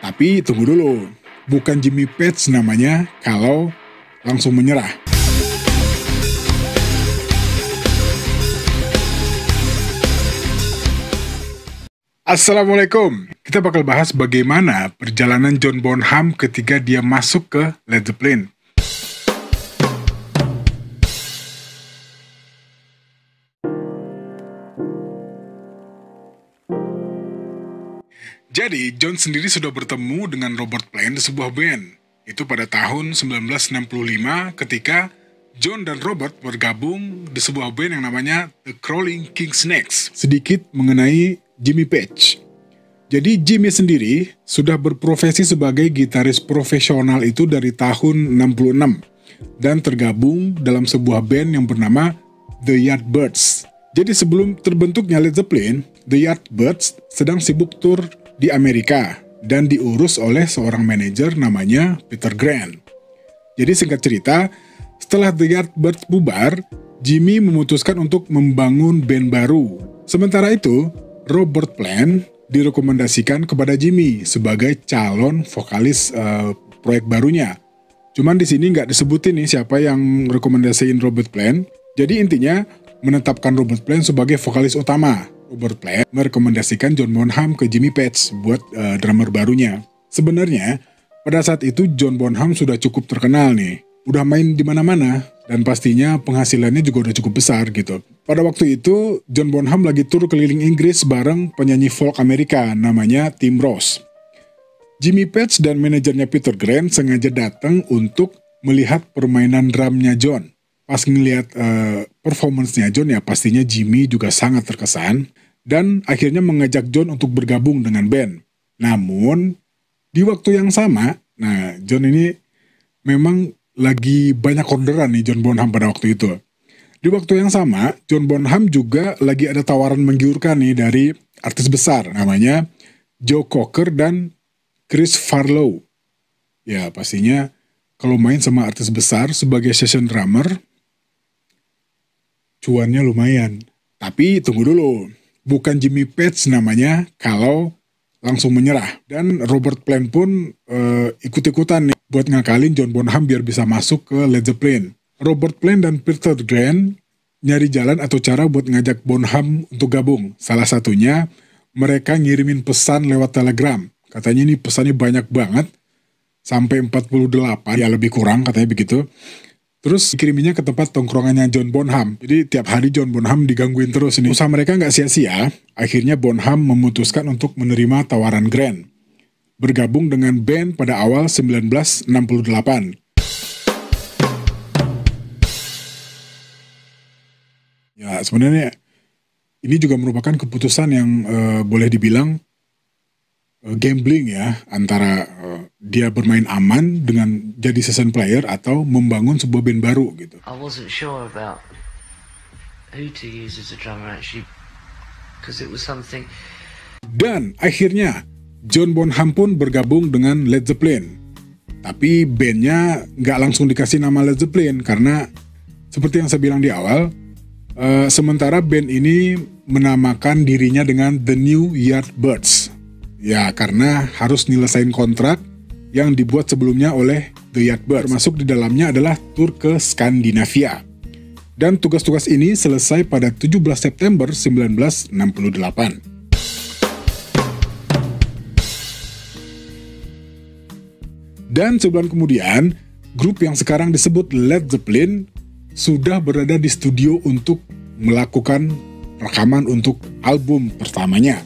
Tapi tunggu dulu, bukan Jimmy Page namanya kalau langsung menyerah. Assalamualaikum, kita bakal bahas bagaimana perjalanan John Bonham ketika dia masuk ke Led Zeppelin. Jadi, John sendiri sudah bertemu dengan Robert Plant di sebuah band. Itu pada tahun 1965 ketika John dan Robert bergabung di sebuah band yang namanya The Crawling Kingsnakes. Sedikit mengenai Jimmy Page. Jadi Jimmy sendiri sudah berprofesi sebagai gitaris profesional itu dari tahun 66 dan tergabung dalam sebuah band yang bernama The Yardbirds. Jadi sebelum terbentuknya Led Zeppelin, The Yardbirds sedang sibuk tur di Amerika dan diurus oleh seorang manajer namanya Peter Grant. Jadi singkat cerita, setelah The Yardbirds bubar, Jimmy memutuskan untuk membangun band baru. Sementara itu, Robert Plant direkomendasikan kepada Jimmy sebagai calon vokalis proyek barunya. Cuman di sini nggak disebutin nih siapa yang rekomendasiin Robert Plant. Jadi intinya menetapkan Robert Plant sebagai vokalis utama. Robert Plant merekomendasikan John Bonham ke Jimmy Page buat drummer barunya. Sebenarnya pada saat itu John Bonham sudah cukup terkenal nih, udah main di mana-mana dan pastinya penghasilannya juga udah cukup besar gitu. Pada waktu itu John Bonham lagi tur keliling Inggris bareng penyanyi folk Amerika namanya Tim Ross. Jimmy Page dan manajernya Peter Grant sengaja datang untuk melihat permainan drumnya John. Pas ngelihat performance-nya John ya pastinya Jimmy juga sangat terkesan dan akhirnya mengajak John untuk bergabung dengan band. Namun di waktu yang sama, nah John ini memang lagi banyak orderan nih John Bonham pada waktu itu. Di waktu yang sama, John Bonham juga lagi ada tawaran menggiurkan nih dari artis besar namanya Joe Cocker dan Chris Farlow. Ya pastinya kalau main sama artis besar sebagai session drummer, cuannya lumayan. Tapi tunggu dulu, bukan Jimmy Page namanya kalau langsung menyerah. Dan Robert Plant pun ikut-ikutan nih buat ngakalin John Bonham biar bisa masuk ke Led Zeppelin. Robert Plant dan Peter Grant nyari jalan atau cara buat ngajak Bonham untuk gabung. Salah satunya mereka ngirimin pesan lewat telegram. Katanya ini pesannya banyak banget, sampai 48, ya lebih kurang katanya begitu. Terus dikiriminnya ke tempat tongkrongannya John Bonham. Jadi tiap hari John Bonham digangguin terus ini. Usaha mereka nggak sia-sia, akhirnya Bonham memutuskan untuk menerima tawaran Grant. Bergabung dengan band pada awal 1968. Ya sebenarnya ini juga merupakan keputusan yang boleh dibilang gambling ya, antara dia bermain aman dengan jadi session player atau membangun sebuah band baru gitu. I wasn't sure about who to use as a drummer actually, because it was something. Dan akhirnya John Bonham pun bergabung dengan Led Zeppelin. Tapi bandnya nggak langsung dikasih nama Led Zeppelin karena seperti yang saya bilang di awal, sementara band ini menamakan dirinya dengan The New Yardbirds. Ya karena harus nyelesain kontrak yang dibuat sebelumnya oleh The Yardbirds. Termasuk di dalamnya adalah tur ke Skandinavia. Dan tugas-tugas ini selesai pada 17 September 1968. Dan sebulan kemudian, grup yang sekarang disebut Led Zeppelin sudah berada di studio untuk melakukan rekaman untuk album pertamanya.